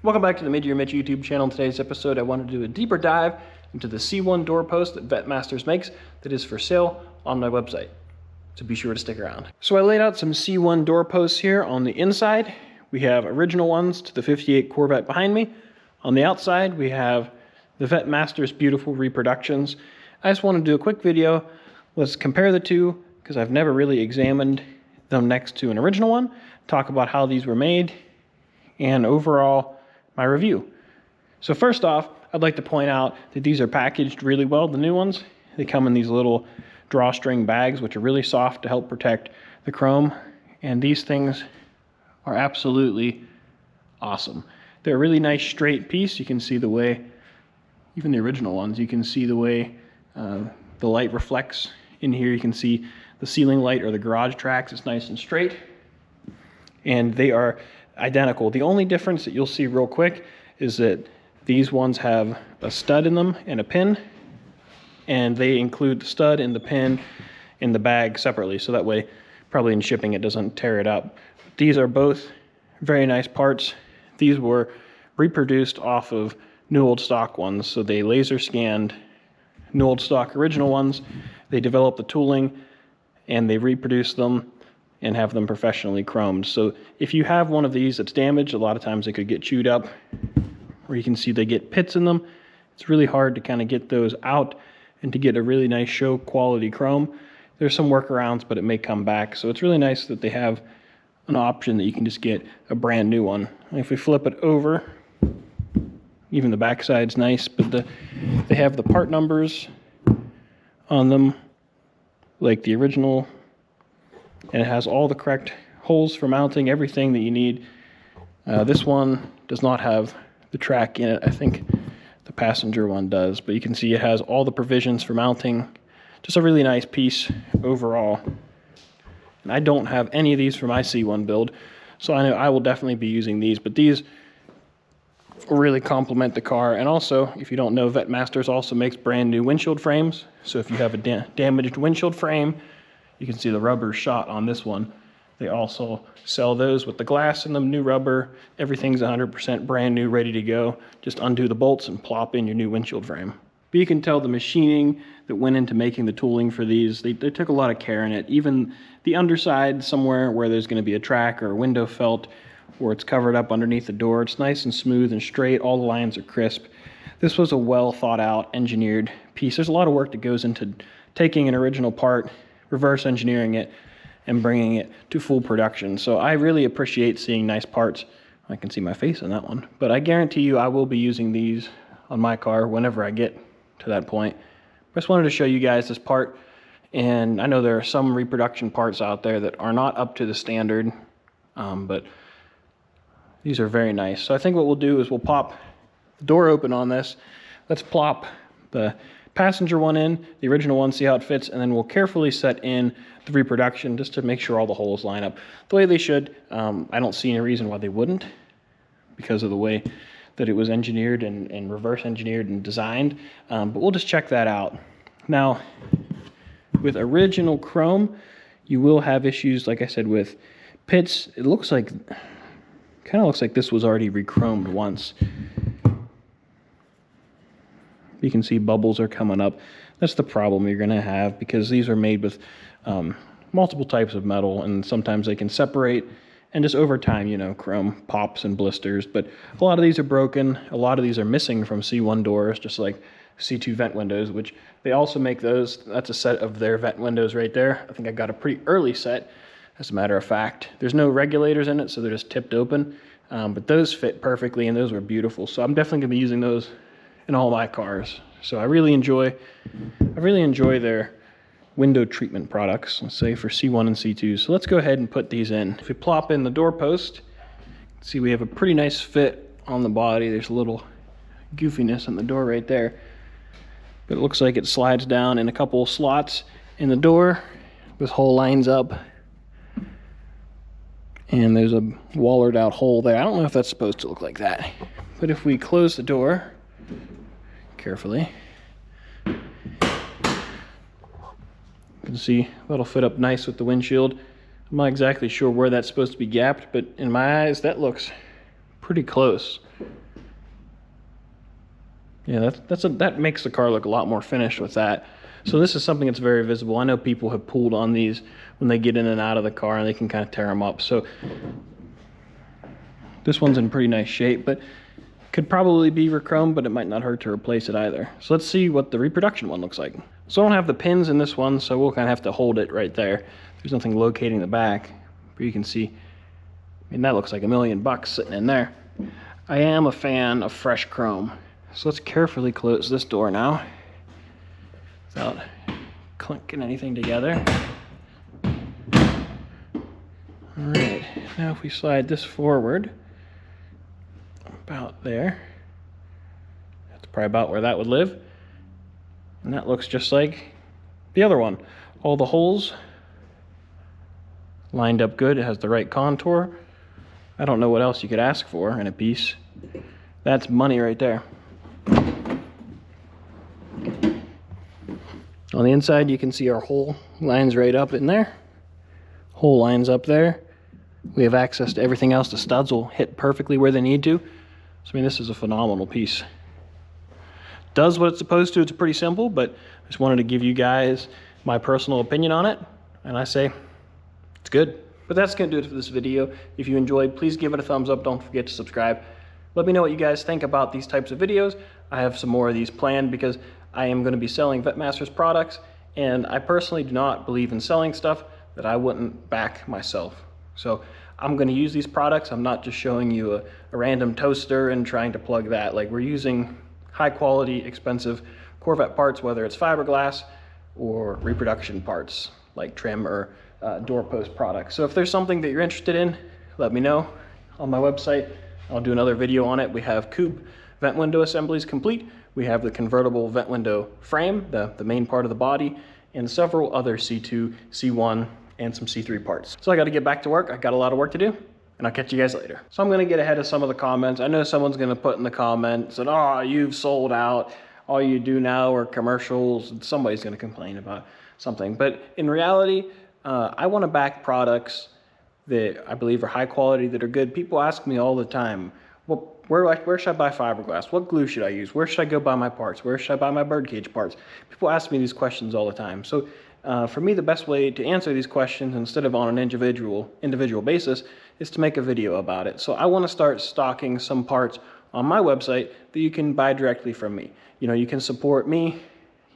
Welcome back to the Mid-Year Mitch YouTube channel. In today's episode, I wanted to do a deeper dive into the C1 door post that Vette Masters makes that is for sale on my website. So be sure to stick around. So I laid out some C1 door posts here on the inside. We have original ones to the 58 Corvette behind me. On the outside, we have the Vette Masters beautiful reproductions. I just want to do a quick video. Let's compare the two because I've never really examined them next to an original one. Talk about how these were made and overall my review. So first off, I'd like to point out that these are packaged really well, the new ones. They come in these little drawstring bags, which are really soft to help protect the chrome. And these things are absolutely awesome. They're a really nice straight piece. You can see the way, even the original ones, you can see the way the light reflects in here. You can see the ceiling light or the garage tracks. It's nice and straight. And they are identical. The only difference that you'll see real quick is that these ones have a stud in them and a pin, and they include the stud and the pin in the bag separately, so that way probably in shipping it doesn't tear it up. These are both very nice parts. These were reproduced off of new old stock ones, so they laser scanned new old stock original ones. They developed the tooling and they reproduced them and have them professionally chromed. So if you have one of these that's damaged, a lot of times they could get chewed up, or you can see they get pits in them. It's really hard to kind of get those out and to get a really nice show quality chrome. There's some workarounds, but it may come back. So it's really nice that they have an option that you can just get a brand new one. And if we flip it over, even the back side's nice, but they have the part numbers on them like the original, and it has all the correct holes for mounting, everything that you need. This one does not have the track in it. I think the passenger one does, but you can see it has all the provisions for mounting. Just a really nice piece overall. And I don't have any of these for my C1 build, so I know I will definitely be using these, but these really complement the car. And also, if you don't know, Vette Masters also makes brand new windshield frames. So if you have a damaged windshield frame, you can see the rubber shot on this one. They also sell those with the glass in them, new rubber. Everything's 100% brand new, ready to go. Just undo the bolts and plop in your new windshield frame. But you can tell the machining that went into making the tooling for these. They took a lot of care in it. Even the underside, somewhere where there's going to be a track or a window felt, where it's covered up underneath the door, it's nice and smooth and straight. All the lines are crisp. This was a well thought out, engineered piece. There's a lot of work that goes into taking an original part, reverse engineering it, and bringing it to full production. So I really appreciate seeing nice parts. I can see my face in that one, but I guarantee you I will be using these on my car whenever I get to that point. I just wanted to show you guys this part, and I know there are some reproduction parts out there that are not up to the standard, but these are very nice. So I think what we'll do is we'll pop the door open on this. Let's plop the passenger one in, the original one, see how it fits, and then we'll carefully set in the reproduction just to make sure all the holes line up the way they should. I don't see any reason why they wouldn't, because of the way that it was engineered and reverse engineered and designed, but we'll just check that out. Now, with original chrome, you will have issues, like I said, with pits. It looks like, kind of looks like this was already re-chromed once. You can see bubbles are coming up. That's the problem you're going to have, because these are made with multiple types of metal, and sometimes they can separate, and just over time, you know, chrome pops and blisters. But a lot of these are broken. A lot of these are missing from C1 doors, just like C2 vent windows, which they also make those. That's a set of their vent windows right there. I think I got a pretty early set, as a matter of fact. There's no regulators in it, so they're just tipped open. But those fit perfectly, and those were beautiful. So I'm definitely going to be using those in all my cars. So I really enjoy their window treatment products, let's say for C1 and C2. So let's go ahead and put these in. If we plop in the door post, see we have a pretty nice fit on the body. There's a little goofiness in the door right there, but it looks like it slides down in a couple of slots in the door. This hole lines up, and there's a wallered out hole there. I don't know if that's supposed to look like that, but if we close the door carefully, you can see that'll fit up nice with the windshield. I'm not exactly sure where that's supposed to be gapped, but in my eyes that looks pretty close. Yeah, that makes the car look a lot more finished with that. So this is something that's very visible. I know people have pulled on these when they get in and out of the car, and they can kind of tear them up. So this one's in pretty nice shape, but could probably be rechromed, but it might not hurt to replace it either. So let's see what the reproduction one looks like. So I don't have the pins in this one, so we'll kind of have to hold it right there. There's nothing locating the back, but you can see, I mean, that looks like $1 million sitting in there. I am a fan of fresh chrome. So let's carefully close this door now without clinking anything together. All right, now if we slide this forward, about there, that's probably about where that would live. And that looks just like the other one. All the holes lined up good. It has the right contour. I don't know what else you could ask for in a piece. That's money right there. On the inside, you can see our hole lines right up in there. Hole lines up there. We have access to everything else. The studs will hit perfectly where they need to. So, I mean, this is a phenomenal piece. Does what it's supposed to. It's pretty simple, but I just wanted to give you guys my personal opinion on it. And I say, it's good. But that's going to do it for this video. If you enjoyed, please give it a thumbs up. Don't forget to subscribe. Let me know what you guys think about these types of videos. I have some more of these planned because I am going to be selling Vette Masters products, and I personally do not believe in selling stuff that I wouldn't back myself. So I'm going to use these products. I'm not just showing you a random toaster and trying to plug that. Like, we're using high quality, expensive Corvette parts, whether it's fiberglass or reproduction parts like trim or doorpost products. So if there's something that you're interested in, let me know on my website. I'll do another video on it. We have coupe vent window assemblies complete. We have the convertible vent window frame, the main part of the body, and several other C2, C1, and some C3 parts. So I got to get back to work. I got a lot of work to do, and I'll catch you guys later. So I'm going to get ahead of some of the comments. I know someone's going to put in the comments that, oh, you've sold out. All you do now are commercials. And somebody's going to complain about something. But in reality, I want to back products that I believe are high quality, that are good. People ask me all the time, well, where should I buy fiberglass? What glue should I use? Where should I go buy my parts? Where should I buy my birdcage parts? People ask me these questions all the time. So for me, the best way to answer these questions, instead of on an individual basis, is to make a video about it. So I want to start stocking some parts on my website that you can buy directly from me. You know, you can support me.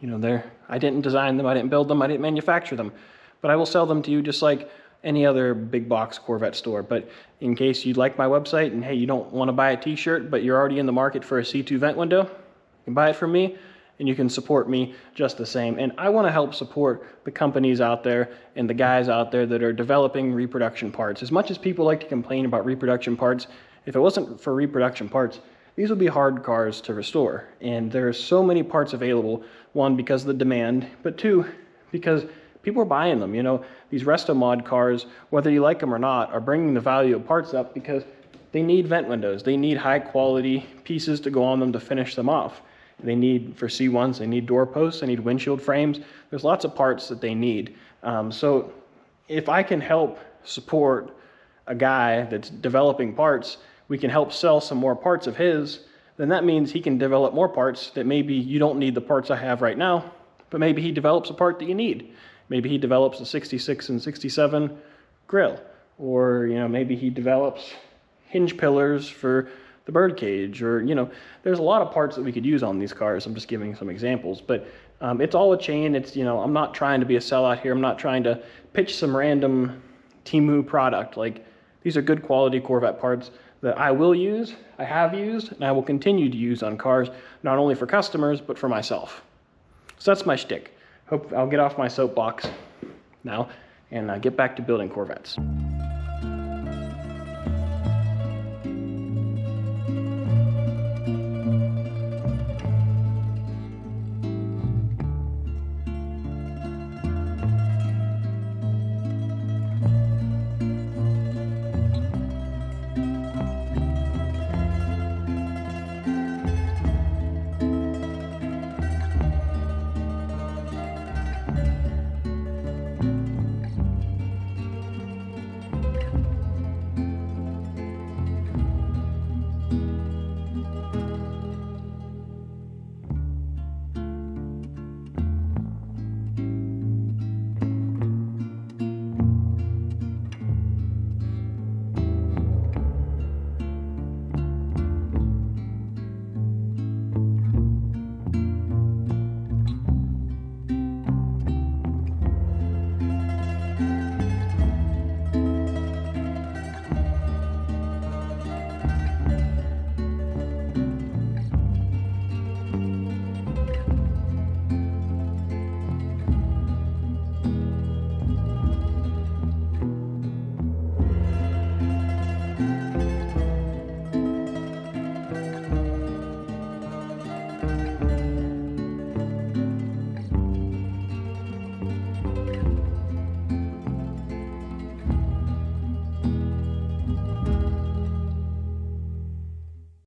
You know, I didn't design them, I didn't build them, I didn't manufacture them, but I will sell them to you just like any other big box Corvette store. But in case you'd like my website and hey, you don't want to buy a t-shirt, but you're already in the market for a C2 vent window, you can buy it from me and you can support me just the same. And I want to help support the companies out there and the guys out there that are developing reproduction parts. As much as people like to complain about reproduction parts, if it wasn't for reproduction parts, these would be hard cars to restore. And there are so many parts available, one, because of the demand, but two, because people are buying them. You know, these resto mod cars, whether you like them or not, are bringing the value of parts up because they need vent windows. They need high quality pieces to go on them to finish them off. They need, for C1s, they need door posts, they need windshield frames. There's lots of parts that they need. So if I can help support a guy that's developing parts, we can help sell some more parts of his, then that means he can develop more parts that maybe you don't need the parts I have right now, but maybe he develops a part that you need. Maybe he develops a 66 and 67 grill, or, you know, maybe he develops hinge pillars for the birdcage, or, you know, there's a lot of parts that we could use on these cars. I'm just giving some examples, but it's all a chain. It's, you know, I'm not trying to be a sellout here. I'm not trying to pitch some random Temu product. Like, these are good quality Corvette parts that I will use, I have used, and I will continue to use on cars, not only for customers, but for myself. So that's my shtick. Hope I'll get off my soapbox now and get back to building Corvettes.